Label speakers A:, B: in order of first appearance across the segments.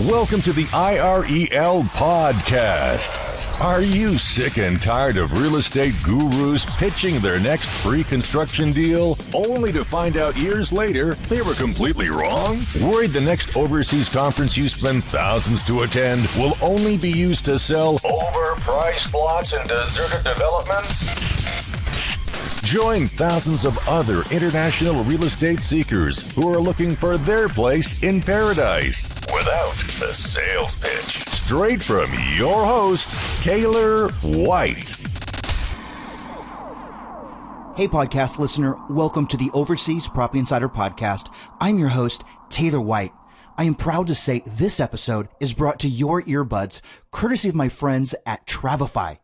A: Welcome to the IREL podcast. Are you sick and tired of real estate gurus pitching their next free construction deal, only to find out years later they were completely wrong? Worried the next overseas conference you spend thousands to attend will only be used to sell overpriced lots in deserted developments? Join thousands of other international real estate seekers who are looking for their place in paradise without the sales pitch. Straight from your host, Taylor White.
B: Hey, podcast listener. Welcome to the Overseas Property Insider Podcast. I'm your host, Taylor White. I am proud to say this episode is brought to your earbuds courtesy of my friends at Travefy.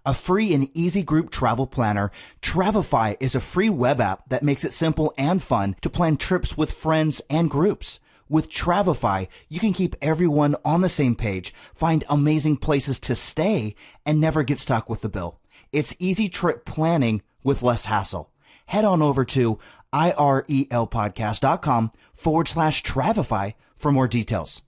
B: A free and easy group travel planner, Travefy is a free web app that makes it simple and fun to plan trips with friends and groups. With Travefy, you can keep everyone on the same page, find amazing places to stay, and never get stuck with the bill. It's easy trip planning with less hassle. Head on over to irelpodcast.com/Travefy for more details.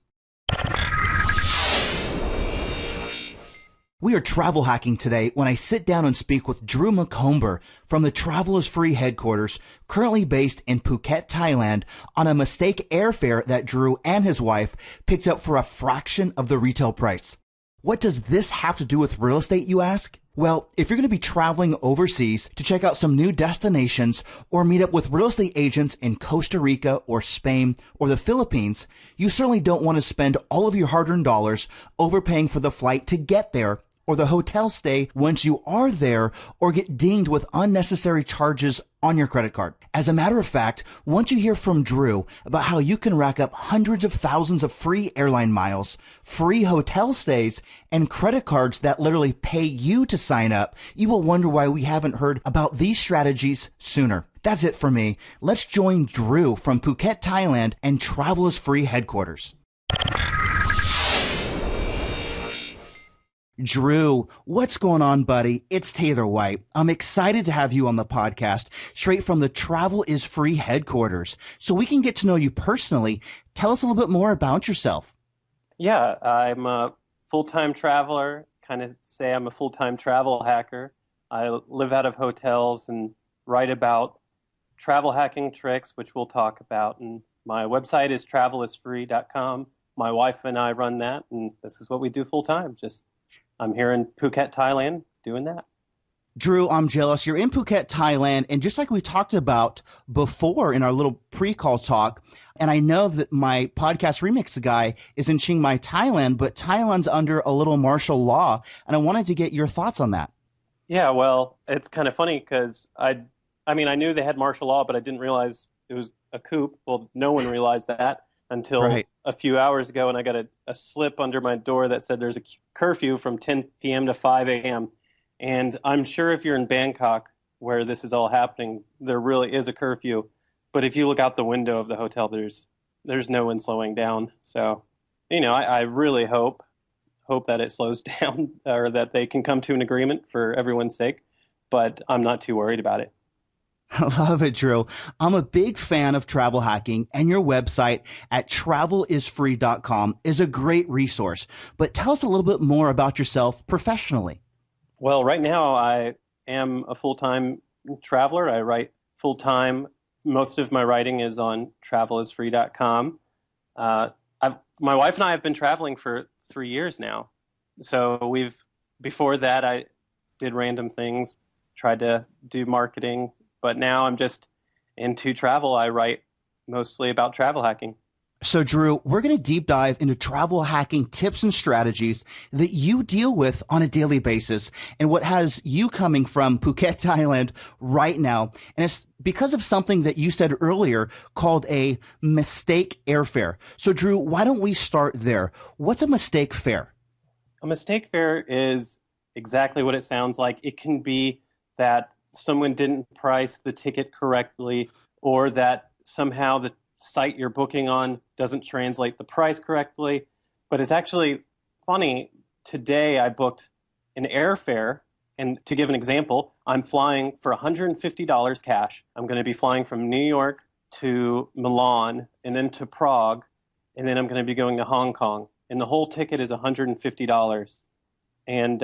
B: We are travel hacking today when I sit down and speak with Drew Macomber from the Travelers Free headquarters, currently based in Phuket, Thailand, on a mistake airfare that Drew and his wife picked up for a fraction of the retail price. What does this have to do with real estate, you ask? Well, if you're going to be traveling overseas to check out some new destinations or meet up with real estate agents in Costa Rica or Spain or the Philippines, you certainly don't want to spend all of your hard-earned dollars overpaying for the flight to get there or the hotel stay once you are there, or get dinged with unnecessary charges on your credit card. As a matter of fact, once you hear from Drew about how you can rack up hundreds of thousands of free airline miles, free hotel stays, and credit cards that literally pay you to sign up, you will wonder why we haven't heard about these strategies sooner. That's it for me. Let's join Drew from Phuket, Thailand, and Travelers Free headquarters. Drew, what's going on, buddy? It's Taylor White. I'm excited to have you on the podcast straight from the Travel is Free headquarters so we can get to know you personally. Tell us a little bit more about yourself.
C: Yeah, I'm a full-time traveler, kind of say I'm a full-time travel hacker. I live out of hotels and write about travel hacking tricks, which we'll talk about. And my website is travelisfree.com. My wife and I run that, and this is what we do full-time. I'm here in Phuket, Thailand, doing that.
B: Drew, I'm jealous. You're in Phuket, Thailand, and just like we talked about before in our little pre-call talk, and I know that my podcast remix guy is in Chiang Mai, Thailand, but Thailand's under a little martial law, and I wanted to get your thoughts on that.
C: Yeah, well, it's kind of funny because I knew they had martial law, but I didn't realize it was a coup. Well, no one realized that until a few hours ago, and I got a slip under my door that said there's a curfew from 10 p.m. to 5 a.m. And I'm sure if you're in Bangkok, where this is all happening, there really is a curfew. But if you look out the window of the hotel, there's no one slowing down. So, I really hope that it slows down or that they can come to an agreement for everyone's sake. But I'm not too worried about it.
B: I love it, Drew. I'm a big fan of travel hacking, and your website at travelisfree.com is a great resource. But tell us a little bit more about yourself professionally.
C: Well, right now I am a full-time traveler. I write full-time. Most of my writing is on travelisfree.com. My wife and I have been traveling for 3 years now. So before that, I did random things, tried to do marketing. But now I'm just into travel. I write mostly about travel hacking.
B: So, Drew, we're going to deep dive into travel hacking tips and strategies that you deal with on a daily basis and what has you coming from Phuket, Thailand right now. And it's because of something that you said earlier called a mistake airfare. So, Drew, why don't we start there? What's a mistake fare?
C: A mistake fare is exactly what it sounds like. It can be that someone didn't price the ticket correctly, or that somehow the site you're booking on doesn't translate the price correctly. But it's actually funny. Today I booked an airfare, and to give an example, I'm flying for $150 cash. I'm going to be flying from New York to Milan and then to Prague, and then I'm going to be going to Hong Kong. And the whole ticket is $150. And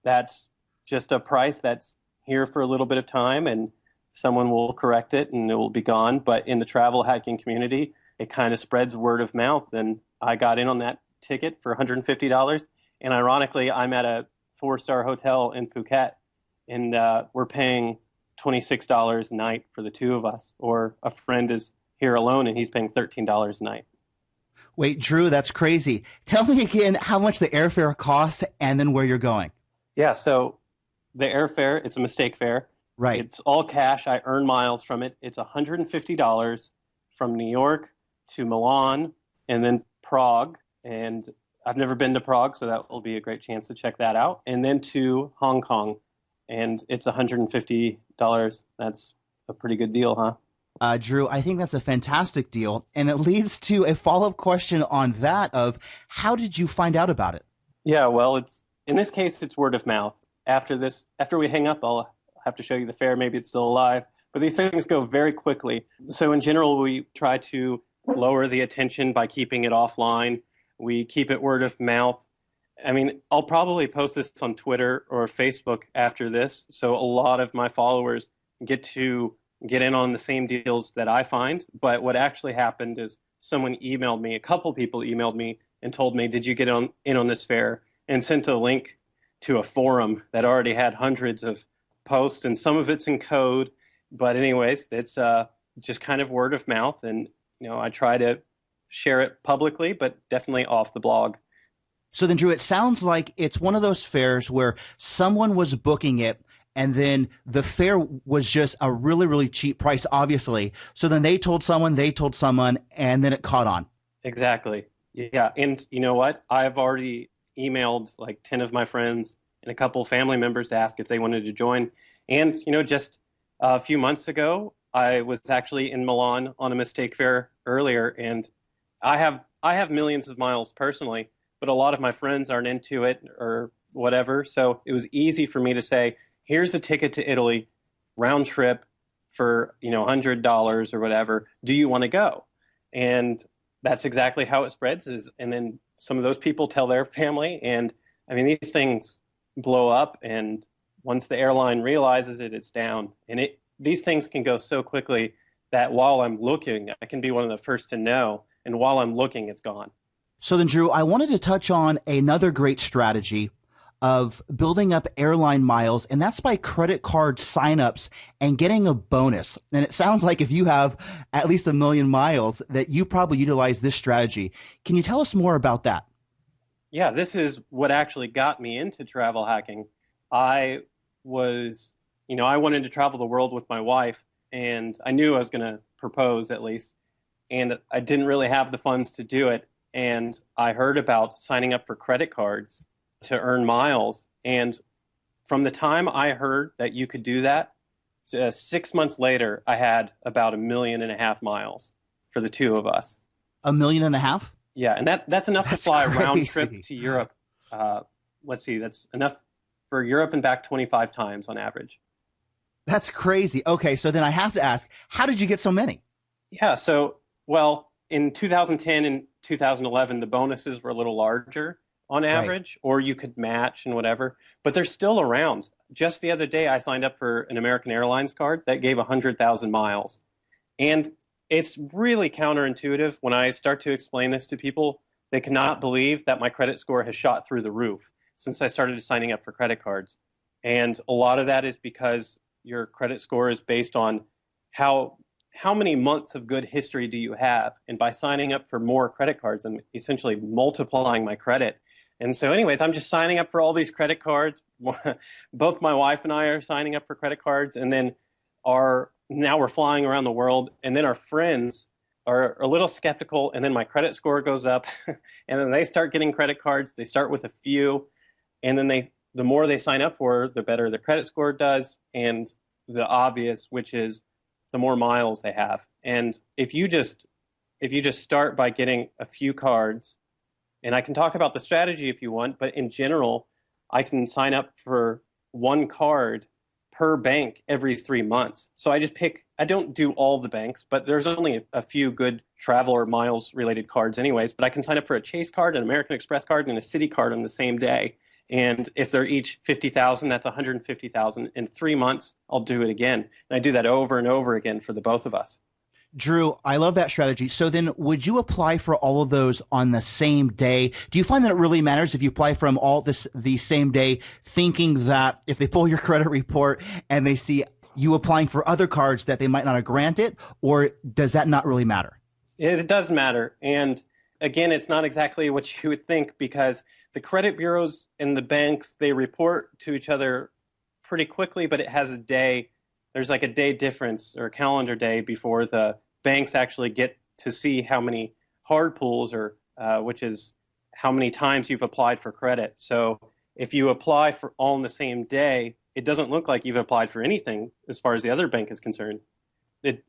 C: that's just a price that's here for a little bit of time, and someone will correct it and it will be gone. But in the travel hacking community, it kind of spreads word of mouth. And I got in on that ticket for $150. And ironically, I'm at a 4-star hotel in Phuket, and we're paying $26 a night for the two of us. Or a friend is here alone and he's paying $13 a night.
B: Wait, Drew, that's crazy. Tell me again how much the airfare costs and then where you're going.
C: Yeah, so the airfare, it's a mistake fare.
B: Right.
C: It's all cash. I earn miles from it. It's $150 from New York to Milan and then Prague. And I've never been to Prague, so that will be a great chance to check that out. And then to Hong Kong. And it's $150. That's a pretty good deal, huh?
B: Drew, I think that's a fantastic deal. And it leads to a follow-up question on that of how did you find out about it?
C: Yeah, well, in this case, it's word of mouth. After we hang up, I'll have to show you the fare. Maybe it's still alive. But these things go very quickly. So in general, we try to lower the attention by keeping it offline. We keep it word of mouth. I mean, I'll probably post this on Twitter or Facebook after this. So a lot of my followers get in on the same deals that I find. But what actually happened is someone emailed me, a couple people emailed me and told me, did you get in on this fare? And sent a link to a forum that already had hundreds of posts, and some of it's in code. But anyways, it's just kind of word of mouth. And, I try to share it publicly, but definitely off the blog.
B: So then, Drew, it sounds like it's one of those fares where someone was booking it, and then the fare was just a really, really cheap price, obviously. So then they told someone, and then it caught on.
C: Exactly. Yeah. And you know what? I've already emailed like 10 of my friends and a couple family members to ask if they wanted to join. And, just a few months ago, I was actually in Milan on a mistake fare earlier. And I have millions of miles personally, but a lot of my friends aren't into it or whatever. So it was easy for me to say, here's a ticket to Italy, round trip for, $100 or whatever. Do you want to go? And that's exactly how it spreads. And then some of those people tell their family. And I mean, these things blow up. And once the airline realizes it, it's down. And these things can go so quickly that while I'm looking, I can be one of the first to know. And while I'm looking, it's gone.
B: So then, Drew, I wanted to touch on another great strategy of building up airline miles, and that's by credit card signups and getting a bonus. And it sounds like if you have at least 1 million miles that you probably utilize this strategy. Can you tell us more about that?
C: Yeah, this is what actually got me into travel hacking. I wanted to travel the world with my wife, and I knew I was going to propose at least, and I didn't really have the funds to do it. And I heard about signing up for credit cards to earn miles. And from the time I heard that you could do that, 6 months later, I had about 1.5 million miles for the two of us.
B: 1.5 million?
C: Yeah, and that's enough to fly a round trip to Europe. Let's see, that's enough for Europe and back 25 times on average.
B: That's crazy. Okay, so then I have to ask, how did you get so many?
C: Yeah, in 2010 and 2011, the bonuses were a little larger on average, right, or you could match and whatever, but they're still around. Just the other day, I signed up for an American Airlines card that gave 100,000 miles. And it's really counterintuitive. When I start to explain this to people, they cannot believe that my credit score has shot through the roof since I started signing up for credit cards. And a lot of that is because your credit score is based on how many months of good history do you have? And by signing up for more credit cards, I'm essentially multiplying my credit. And so anyways, I'm just signing up for all these credit cards. Both my wife and I are signing up for credit cards. And then now we're flying around the world. And then our friends are a little skeptical. And then my credit score goes up. And then they start getting credit cards. They start with a few. And then the more they sign up for, the better the credit score does. And the obvious, which is the more miles they have. And if you just start by getting a few cards, and I can talk about the strategy if you want, but in general, I can sign up for one card per bank every 3 months. So I don't do all the banks, but there's only a few good travel or miles related cards anyways, but I can sign up for a Chase card, an American Express card, and a Citi card on the same day. And if they're each 50,000, that's 150,000. In 3 months, I'll do it again. And I do that over and over again for the both of us.
B: Drew, I love that strategy. So then would you apply for all of those on the same day? Do you find that it really matters if you apply from all this the same day, thinking that if they pull your credit report and they see you applying for other cards that they might not have granted, or does that not really matter?
C: It does matter. And again, it's not exactly what you would think, because the credit bureaus and the banks, they report to each other pretty quickly, but it has a day. There's like a day difference or a calendar day before the banks actually get to see how many hard pulls, or which is how many times you've applied for credit. So if you apply for all in the same day, it doesn't look like you've applied for anything as far as the other bank is concerned.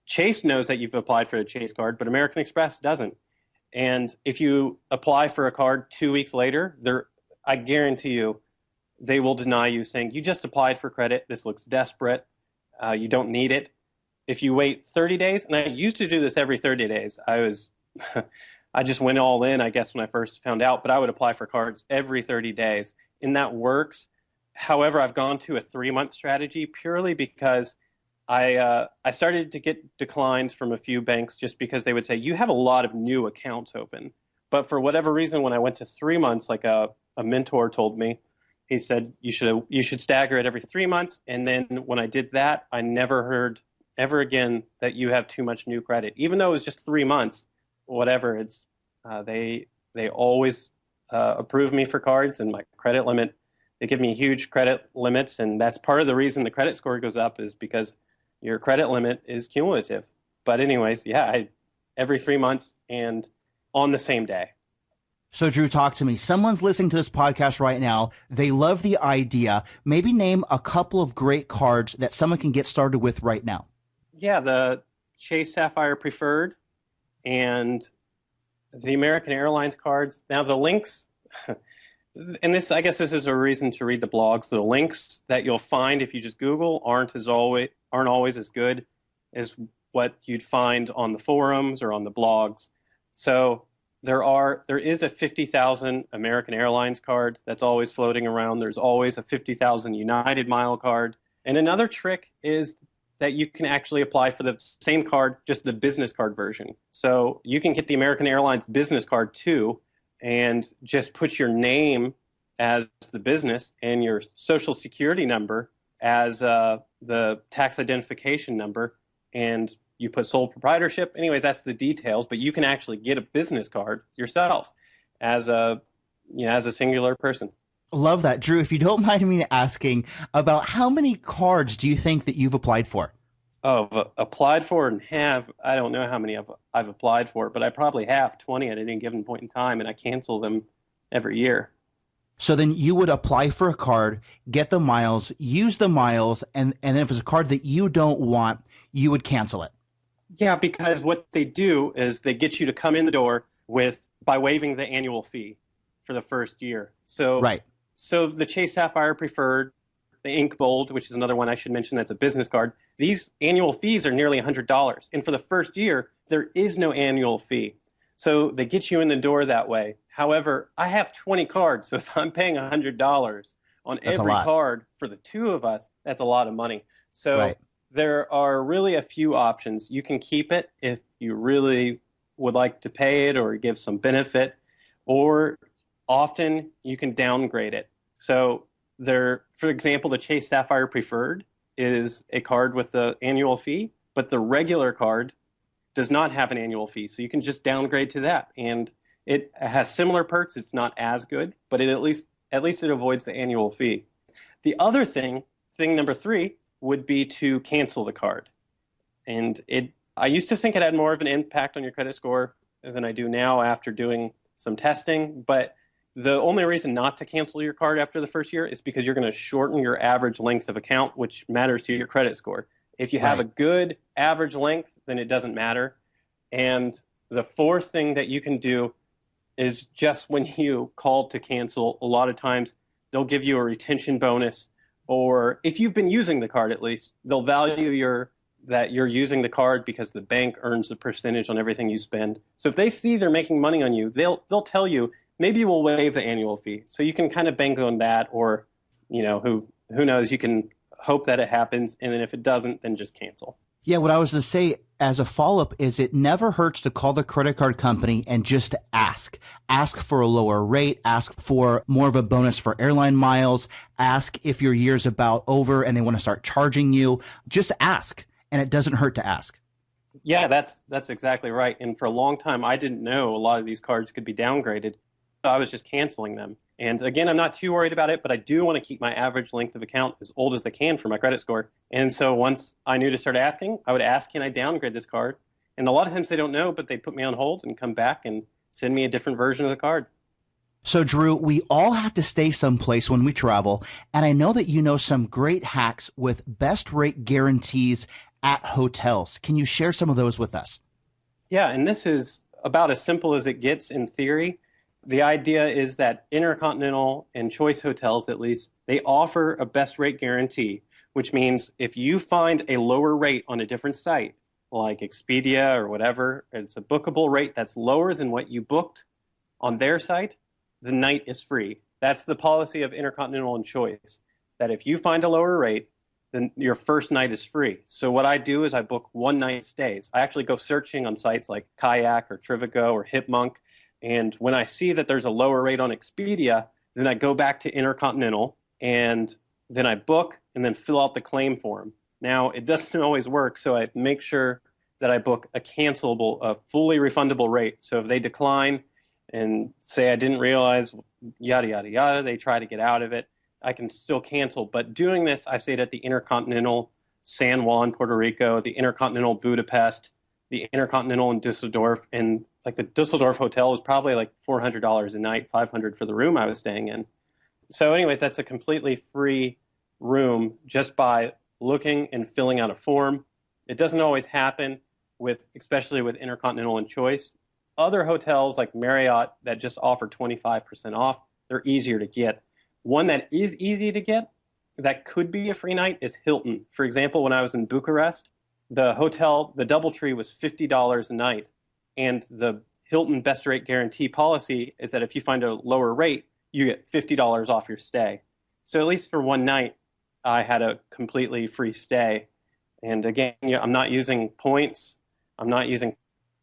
C: Chase knows that you've applied for a Chase card, but American Express doesn't. And if you apply for a card 2 weeks later, I guarantee you, they will deny you, saying, you just applied for credit. This looks desperate. You don't need it. If you wait 30 days, and I used to do this every 30 days. I just went all in, I guess, when I first found out, but I would apply for cards every 30 days, and that works. However, I've gone to a 3-month strategy purely because I started to get declines from a few banks just because they would say, you have a lot of new accounts open. But for whatever reason, when I went to 3 months, like a mentor told me, he said, you should stagger it every 3 months. And then when I did that, I never heard ever again that you have too much new credit. Even though it was just 3 months, whatever, they always approve me for cards, and my credit limit, they give me huge credit limits. And that's part of the reason the credit score goes up, is because your credit limit is cumulative. But anyways, yeah, every 3 months and on the same day.
B: So Drew, talk to me. Someone's listening to this podcast right now. They love the idea. Maybe name a couple of great cards that someone can get started with right now.
C: Yeah, the Chase Sapphire Preferred and the American Airlines cards. Now the links, and I guess this is a reason to read the blogs. The links that you'll find if you just Google aren't always as good as what you'd find on the forums or on the blogs. So there is a 50,000 American Airlines card that's always floating around. There's always a 50,000 United Mile card. And another trick is that you can actually apply for the same card, just the business card version. So you can get the American Airlines business card too, and just put your name as the business and your social security number as the tax identification number, and you put sole proprietorship. Anyways, that's the details, but you can actually get a business card yourself as a singular person.
B: Love that. Drew, if you don't mind me asking, about how many cards do you think that you've applied for?
C: Oh, applied for and have, I don't know how many I've applied for, but I probably have 20 at any given point in time, and I cancel them every year.
B: So then you would apply for a card, get the miles, use the miles, and then if it's a card that you don't want, you would cancel it.
C: Yeah, because what they do is they get you to come in the door by waiving the annual fee for the first year. So,
B: right.
C: So the Chase Sapphire Preferred, the Ink Bold, which is another one I should mention that's a business card, these annual fees are nearly $100. And for the first year, there is no annual fee. So they get you in the door that way. However, I have 20 cards, so if I'm paying $100 on every card for the two of us, that's a lot of money. So there are really a few options. You can keep it if you really would like to pay it or give some benefit, or often you can downgrade it. So for example, the Chase Sapphire Preferred is a card with the annual fee, but the regular card does not have an annual fee. So you can just downgrade to that. And it has similar perks. It's not as good, but at least it avoids the annual fee. The other thing number 3, would be to cancel the card. And I used to think it had more of an impact on your credit score than I do now after doing some testing. But the only reason not to cancel your card after the first year is because you're going to shorten your average length of account, which matters to your credit score. If you have a good average length, then it doesn't matter. And the fourth thing that you can do is just when you call to cancel, a lot of times they'll give you a retention bonus or if you've been using the card, at least they'll value that you're using the card because the bank earns a percentage on everything you spend. So if they see they're making money on you, they'll tell you, maybe we'll waive the annual fee. So you can kind of bank on that, or, who knows, you can hope that it happens. And then if it doesn't, then just cancel.
B: Yeah, what I was going to say as a follow-up is it never hurts to call the credit card company and just ask. Ask for a lower rate, ask for more of a bonus for airline miles, ask if your year's about over and they want to start charging you. Just ask, and it doesn't hurt to ask.
C: Yeah, that's exactly right. And for a long time, I didn't know a lot of these cards could be downgraded. So I was just canceling them. And again, I'm not too worried about it, but I do want to keep my average length of account as old as I can for my credit score. And so once I knew to start asking, I would ask, can I downgrade this card? And a lot of times they don't know, but they put me on hold and come back and send me a different version of the card.
B: So, Drew, we all have to stay someplace when we travel. And I know that you know some great hacks with best rate guarantees at hotels. Can you share some of those with us?
C: Yeah, and this is about as simple as it gets in theory. The idea is that Intercontinental and Choice hotels, at least, they offer a best rate guarantee, which means if you find a lower rate on a different site, like Expedia or whatever, it's a bookable rate that's lower than what you booked on their site, the night is free. That's the policy of Intercontinental and Choice, that if you find a lower rate, then your first night is free. So what I do is I book one night stays. I actually go searching on sites like Kayak or Trivago or Hipmunk. And when I see that there's a lower rate on Expedia, then I go back to Intercontinental and then I book and then fill out the claim form. Now, it doesn't always work, so I make sure that I book a cancelable, a fully refundable rate. So if they decline and say I didn't realize, yada, yada, yada, they try to get out of it, I can still cancel. But doing this, I've stayed at the Intercontinental San Juan, Puerto Rico, the Intercontinental Budapest, the Intercontinental in Dusseldorf, and like the Dusseldorf hotel was probably like $400 a night, $500 for the room I was staying in. So anyways, that's a completely free room just by looking and filling out a form. It doesn't always happen especially with Intercontinental and Choice. Other hotels like Marriott that just offer 25% off, they're easier to get. One that is easy to get that could be a free night is Hilton. For example, when I was in Bucharest, the hotel, the DoubleTree was $50 a night. And the Hilton best rate guarantee policy is that if you find a lower rate, you get $50 off your stay. So at least for one night, I had a completely free stay. And again, I'm not using points. I'm not using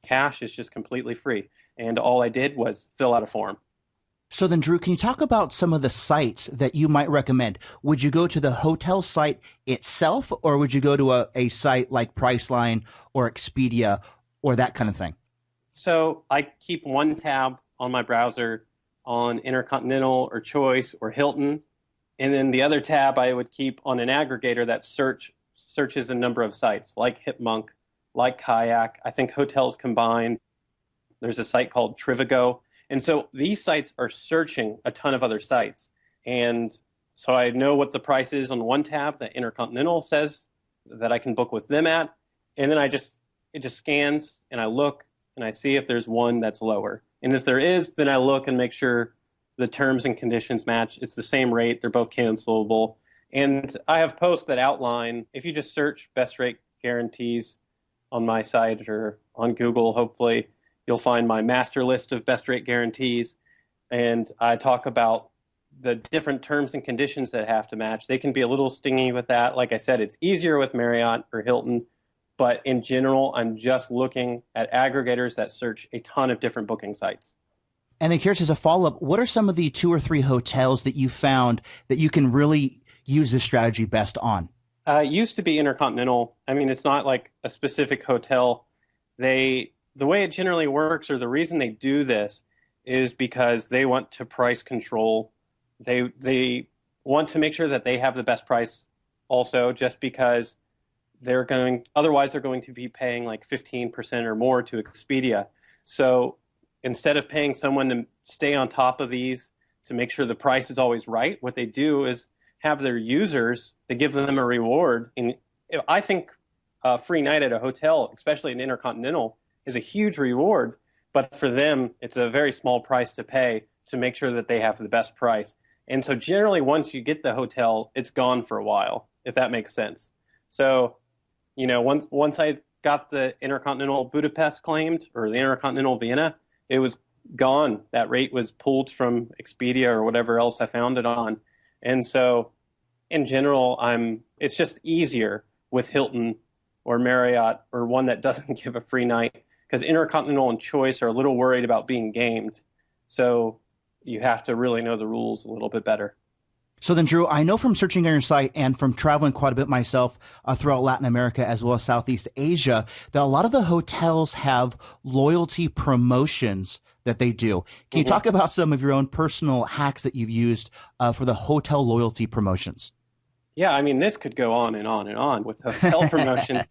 C: cash. It's just completely free. And all I did was fill out a form.
B: So then, Drew, can you talk about some of the sites that you might recommend? Would you go to the hotel site itself, or would you go to a site like Priceline or Expedia or that kind of thing?
C: So I keep one tab on my browser on Intercontinental or Choice or Hilton. And then the other tab I would keep on an aggregator that searches a number of sites like Hipmunk, like Kayak. I think Hotels Combined. There's a site called Trivago. And so these sites are searching a ton of other sites. And so I know what the price is on one tab that Intercontinental says that I can book with them at. And then it just scans and I look and I see if there's one that's lower. And if there is, then I look and make sure the terms and conditions match. It's the same rate. They're both cancelable. And I have posts that outline, if you just search best rate guarantees on my site or on Google, hopefully, you'll find my master list of best rate guarantees. And I talk about the different terms and conditions that have to match. They can be a little stingy with that. Like I said, it's easier with Marriott or Hilton. But in general, I'm just looking at aggregators that search a ton of different booking sites.
B: And then here's as a follow-up, what are some of the 2 or 3 hotels that you found that you can really use this strategy best on?
C: It used to be Intercontinental. I mean, it's not like a specific hotel. The way it generally works, or the reason they do this, is because they want to price control. They want to make sure that they have the best price also, just because otherwise they're going to be paying like 15% or more to Expedia. So instead of paying someone to stay on top of these to make sure the price is always right, what they do is have their users, they give them a reward. And I think a free night at a hotel, especially an Intercontinental, is a huge reward. But for them, it's a very small price to pay to make sure that they have the best price. And so generally once you get the hotel, it's gone for a while, if that makes sense. So, once I got the Intercontinental Budapest claimed or the Intercontinental Vienna, it was gone. That rate was pulled from Expedia or whatever else I found it on. And so in general, it's just easier with Hilton or Marriott or one that doesn't give a free night, because Intercontinental and Choice are a little worried about being gamed. So you have to really know the rules a little bit better.
B: So then, Drew, I know from searching on your site and from traveling quite a bit myself throughout Latin America as well as Southeast Asia, that a lot of the hotels have loyalty promotions that they do. Can you talk about some of your own personal hacks that you've used for the hotel loyalty promotions?
C: Yeah, I mean, this could go on and on and on with hotel promotions.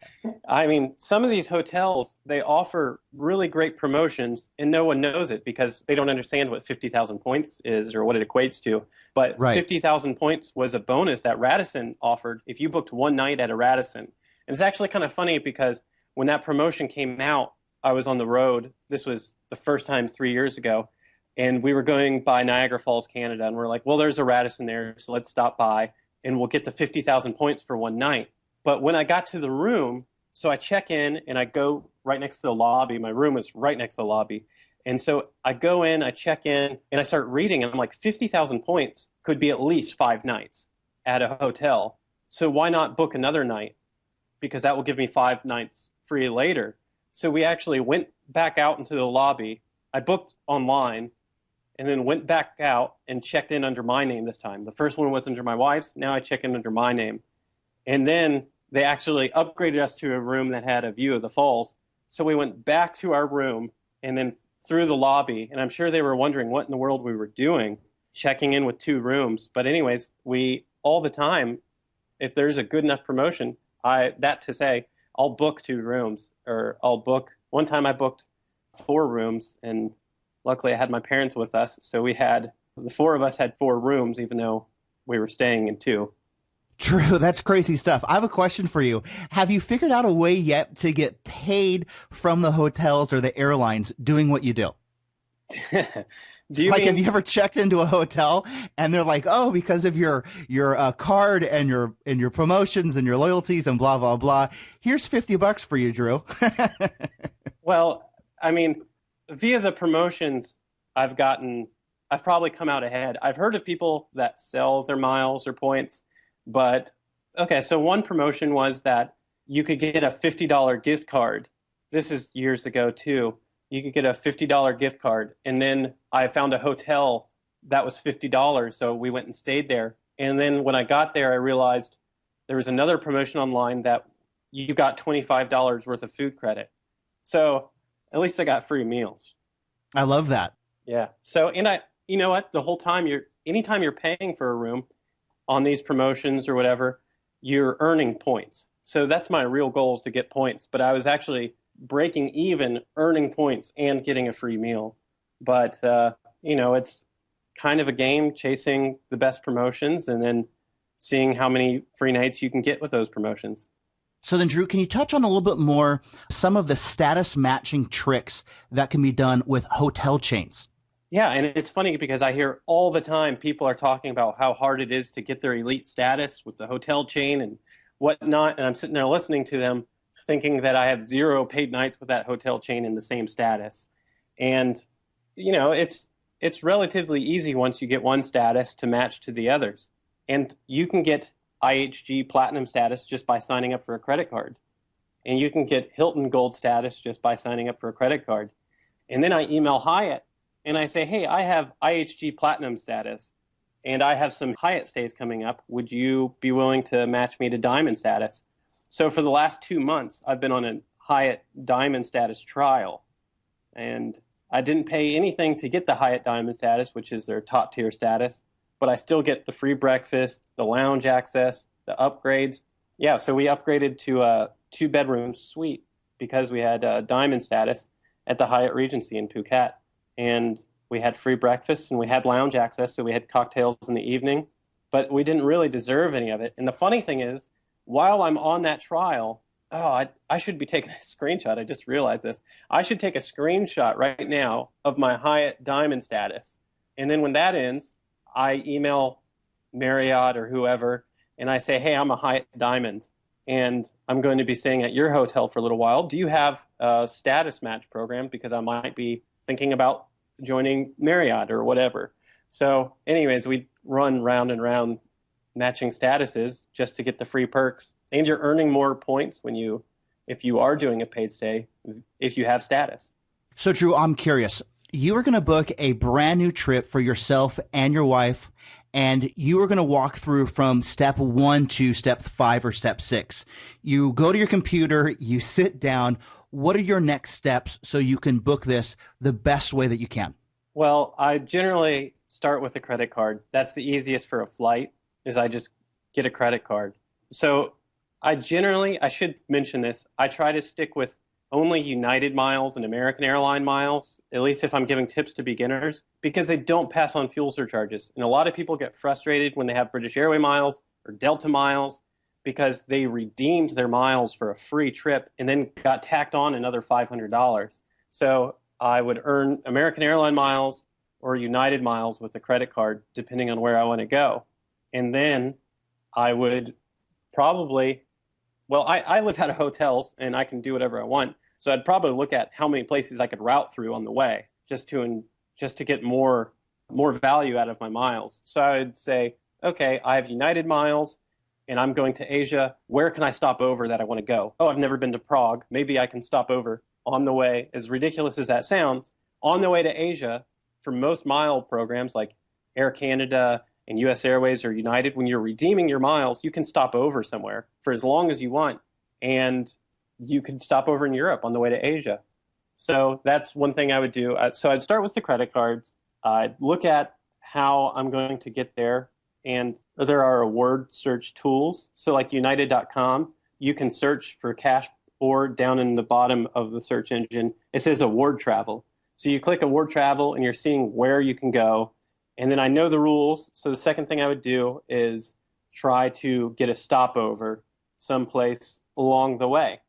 C: I mean, some of these hotels, they offer really great promotions and no one knows it because they don't understand what 50,000 points is or what it equates to. But 50,000 points was a bonus that Radisson offered if you booked one night at a Radisson. And it's actually kind of funny because when that promotion came out, I was on the road. This was the first time 3 years ago. And we were going by Niagara Falls, Canada. And we're like, well, there's a Radisson there, so let's stop by. And we'll get the 50,000 points for one night. But when I got to the room, so I check in and I go right next to the lobby. My room is right next to the lobby. And so I go in, I check in, and I start reading, and I'm like, 50,000 points could be at least 5 nights at a hotel. So why not book another night? Because that will give me 5 nights free later. So we actually went back out into the lobby. I booked online, and then went back out and checked in under my name this time. The first one was under my wife's. Now I check in under my name. And then they actually upgraded us to a room that had a view of the falls. So we went back to our room and then through the lobby. And I'm sure they were wondering what in the world we were doing, checking in with 2 rooms. But anyways, we all the time, if there's a good enough promotion, I'll book 2 rooms, or one time I booked 4 rooms, and luckily I had my parents with us. So the 4 of us had 4 rooms, even though we were staying in 2.
B: True. That's crazy stuff. I have a question for you. Have you figured out a way yet to get paid from the hotels or the airlines doing what you do? Have you ever checked into a hotel and they're like, oh, because of your card and your promotions and your loyalties and blah, blah, blah, here's $50 for you, Drew.
C: Well, I mean, via the promotions I've probably come out ahead. I've heard of people that sell their miles or points, but okay, so one promotion was that you could get a $50 gift card. This is years ago too. You could get a $50 gift card, and then I found a hotel that was $50, so we went and stayed there. And then when I got there, I realized there was another promotion online that you got $25 worth of food credit. So at least I got free meals.
B: I love that.
C: Yeah. So, you know what? The whole time anytime you're paying for a room on these promotions or whatever, you're earning points. So that's my real goal, is to get points. But I was actually breaking even, earning points, and getting a free meal. But, it's kind of a game, chasing the best promotions and then seeing how many free nights you can get with those promotions.
B: So then, Drew, can you touch on a little bit more some of the status matching tricks that can be done with hotel chains?
C: Yeah, and it's funny because I hear all the time people are talking about how hard it is to get their elite status with the hotel chain and whatnot, and I'm sitting there listening to them thinking that I have 0 paid nights with that hotel chain in the same status. And, it's relatively easy once you get one status to match to the others. And you can get IHG Platinum status just by signing up for a credit card. And you can get Hilton Gold status just by signing up for a credit card. And then I email Hyatt and I say, hey, I have IHG Platinum status and I have some Hyatt stays coming up. Would you be willing to match me to Diamond status? So for the last 2 months, I've been on a Hyatt Diamond status trial. And I didn't pay anything to get the Hyatt Diamond status, which is their top tier status. But I still get the free breakfast, the lounge access, the upgrades. Yeah, so we upgraded to a 2-bedroom suite because we had Diamond status at the Hyatt Regency in Phuket. And we had free breakfast and we had lounge access, so we had cocktails in the evening. But we didn't really deserve any of it. And the funny thing is, while I'm on that trial, I should be taking a screenshot. I just realized this. I should take a screenshot right now of my Hyatt Diamond status. And then when that ends, I email Marriott or whoever, and I say, hey, I'm a Hyatt Diamond, and I'm going to be staying at your hotel for a little while. Do you have a status match program? Because I might be thinking about joining Marriott or whatever. So anyways, we run round and round matching statuses just to get the free perks. And you're earning more points if you are doing a paid stay, if you have status.
B: So Drew, I'm curious. You were going to book a brand new trip for yourself and your wife, and you were going to walk through from step 1 to step 5 or step 6. You go to your computer, you sit down. What are your next steps so you can book this the best way that you can?
C: Well, I generally start with a credit card. That's the easiest for a flight, is I just get a credit card. So I should mention this, I try to stick with only United miles and American airline miles, at least if I'm giving tips to beginners, because they don't pass on fuel surcharges. And a lot of people get frustrated when they have British Airway miles or Delta miles because they redeemed their miles for a free trip and then got tacked on another $500. So I would earn American airline miles or United miles with a credit card, depending on where I want to go. And then I would probably, I live out of hotels and I can do whatever I want. So I'd probably look at how many places I could route through on the way just to get more value out of my miles. So I would say, okay, I have United miles and I'm going to Asia. Where can I stop over that I want to go? Oh, I've never been to Prague. Maybe I can stop over on the way, as ridiculous as that sounds, on the way to Asia. For most mile programs like Air Canada and US Airways or United, when you're redeeming your miles, you can stop over somewhere for as long as you want. And you could stop over in Europe on the way to Asia. So that's one thing I would do. So I'd start with the credit cards. I'd look at how I'm going to get there. And there are award search tools. So like United.com, you can search for cash, or down in the bottom of the search engine, it says award travel. So you click award travel and you're seeing where you can go. And then I know the rules. So the second thing I would do is try to get a stopover someplace along the way.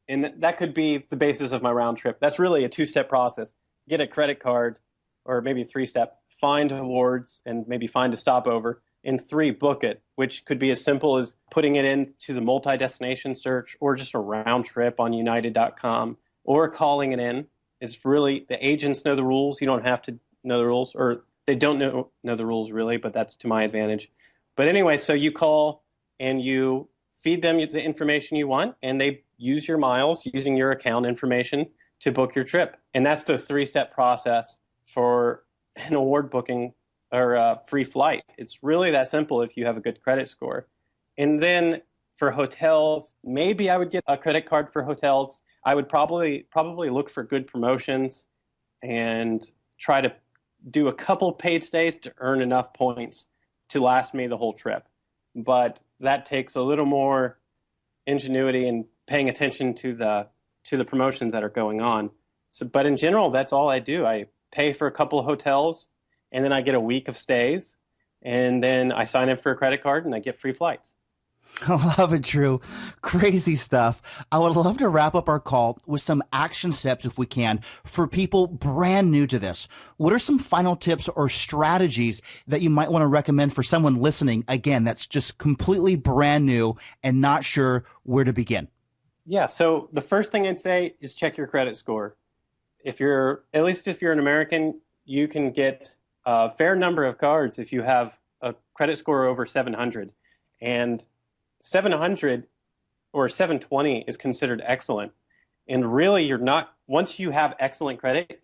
C: And that could be the basis of my round trip. That's really a 2-step process. Get a credit card, or maybe a 3-step, find awards and maybe find a stopover. And 3, book it, which could be as simple as putting it into the multi-destination search or just a round trip on United.com or calling it in. It's really, the agents know the rules. You don't have to know the rules, or they don't know the rules really, but that's to my advantage. But anyway, so you call and you feed them the information you want, and they use your miles using your account information to book your trip. And that's the 3-step process for an award booking or a free flight. It's really that simple if you have a good credit score. And then for hotels, maybe I would get a credit card for hotels. I would probably look for good promotions and try to do a couple paid stays to earn enough points to last me the whole trip. But that takes a little more ingenuity and paying attention to the promotions that are going on. So, but in general, that's all I do. I pay for a couple of hotels, and then I get a week of stays, and then I sign up for a credit card, and I get free flights.
B: I love it, Drew. Crazy stuff. I would love to wrap up our call with some action steps, if we can, for people brand new to this. What are some final tips or strategies that you might want to recommend for someone listening, again, that's just completely brand new and not sure where to begin?
C: Yeah, so the first thing I'd say is check your credit score. If you're an American, you can get a fair number of cards if you have a credit score over 700. And 700 or 720 is considered excellent. And really, you're not, once you have excellent credit,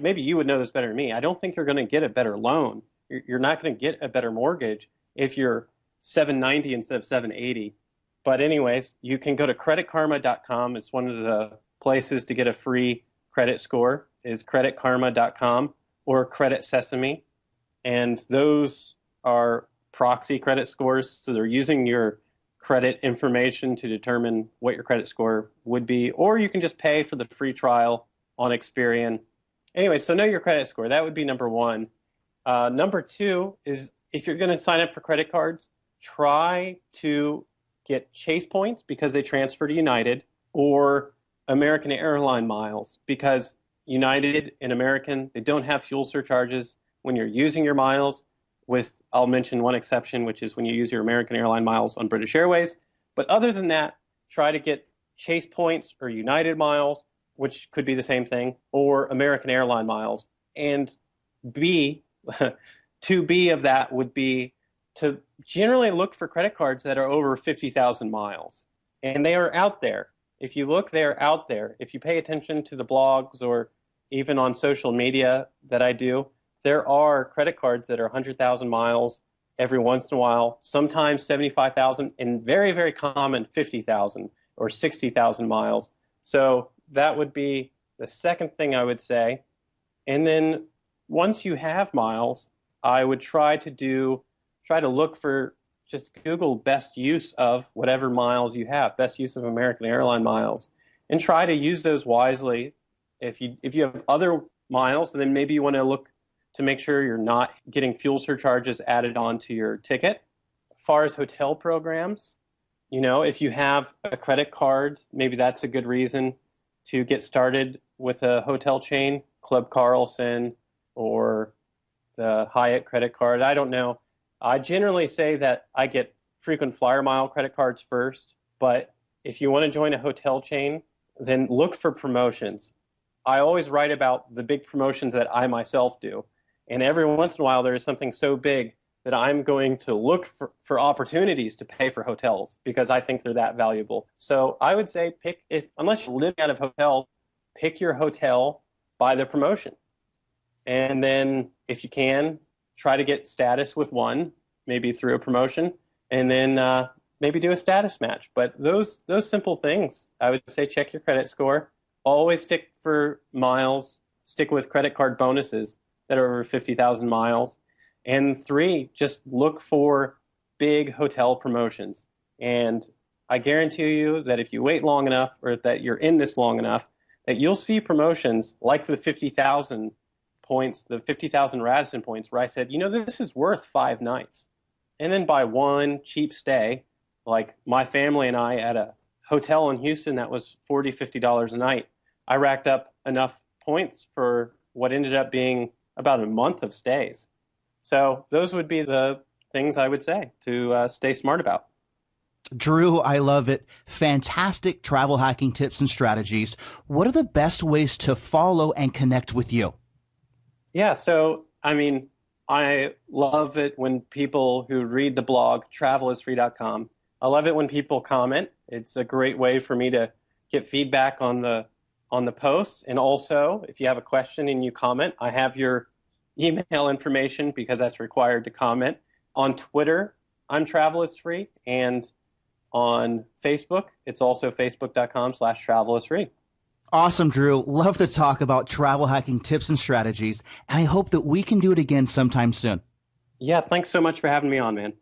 C: maybe you would know this better than me. I don't think you're going to get a better loan. You're not going to get a better mortgage if you're 790 instead of 780. But anyways, you can go to creditkarma.com. It's one of the places to get a free credit score, is creditkarma.com or Credit Sesame. And those are proxy credit scores. So they're using your credit information to determine what your credit score would be, or you can just pay for the free trial on Experian. Anyway, so know your credit score. That would be number one. Number two is, if you're going to sign up for credit cards, try to get Chase points because they transfer to United, or American airline miles because United and American, they don't have fuel surcharges when you're using your miles. I'll mention one exception, which is when you use your American airline miles on British Airways. But other than that, try to get Chase points or United miles, which could be the same thing, or American airline miles. And B, 2B of that would be to generally look for credit cards that are over 50,000 miles. And they are out there. If you look, they are out there. If you pay attention to the blogs or even on social media that I do, there are credit cards that are 100,000 miles every once in a while, sometimes 75,000, and very, very common 50,000 or 60,000 miles. So that would be the second thing I would say. And then once you have miles, I would try to look for, just Google best use of whatever miles you have, best use of American airline miles, and try to use those wisely. If you have other miles, then maybe you want to look to make sure you're not getting fuel surcharges added onto your ticket. As far as hotel programs, if you have a credit card, maybe that's a good reason to get started with a hotel chain, Club Carlson or the Hyatt credit card. I don't know. I generally say that I get frequent flyer mile credit cards first, but if you want to join a hotel chain, then look for promotions. I always write about the big promotions that I myself do. And every once in a while, there is something so big that I'm going to look for opportunities to pay for hotels because I think they're that valuable. So I would say unless you're living out of hotel, pick your hotel by the promotion. And then if you can, try to get status with one, maybe through a promotion, and then maybe do a status match. But those simple things, I would say check your credit score. Always stick for miles. Stick with credit card bonuses that are over 50,000 miles. And 3, just look for big hotel promotions. And I guarantee you that if you wait long enough, or that you're in this long enough, that you'll see promotions like the 50,000 points, the 50,000 Radisson points, where I said, this is worth 5 nights. And then by one cheap stay, like my family and I at a hotel in Houston that was $40, $50 a night, I racked up enough points for what ended up being about a month of stays. So those would be the things I would say to stay smart about.
B: Drew, I love it. Fantastic travel hacking tips and strategies. What are the best ways to follow and connect with you?
C: Yeah, so, I love it when people who read the blog, travelisfree.com, I love it when people comment. It's a great way for me to get feedback on the post. And also, if you have a question and you comment, I have your email information because that's required to comment. On Twitter, I'm TravelisFree, and on Facebook, it's also facebook.com/TravelisFree.
B: Awesome, Drew. Love to talk about travel hacking tips and strategies, and I hope that we can do it again sometime soon.
C: Yeah, thanks so much for having me on, man.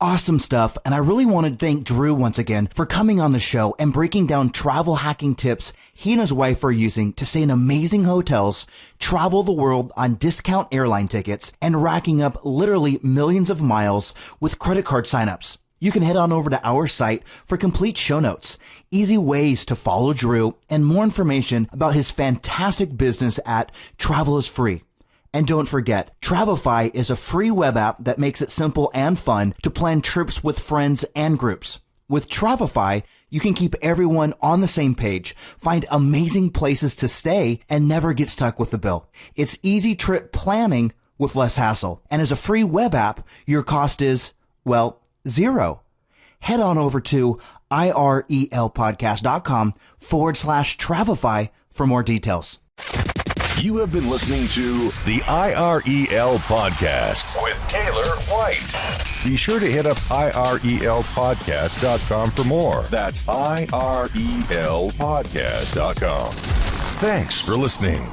B: Awesome stuff, and I really want to thank Drew once again for coming on the show and breaking down travel hacking tips he and his wife are using to stay in amazing hotels, travel the world on discount airline tickets, and racking up literally millions of miles with credit card signups. You can head on over to our site for complete show notes, easy ways to follow Drew, and more information about his fantastic business at Travel is Free. And don't forget, Travify is a free web app that makes it simple and fun to plan trips with friends and groups. With Travify, you can keep everyone on the same page, find amazing places to stay, and never get stuck with the bill. It's easy trip planning with less hassle. And as a free web app, your cost is, well, zero. Head on over to irelpodcast.com/Travify for more details.
A: You have been listening to the IREL Podcast with Taylor White. Be sure to hit up IRELpodcast.com for more. That's IRELpodcast.com. Thanks for listening.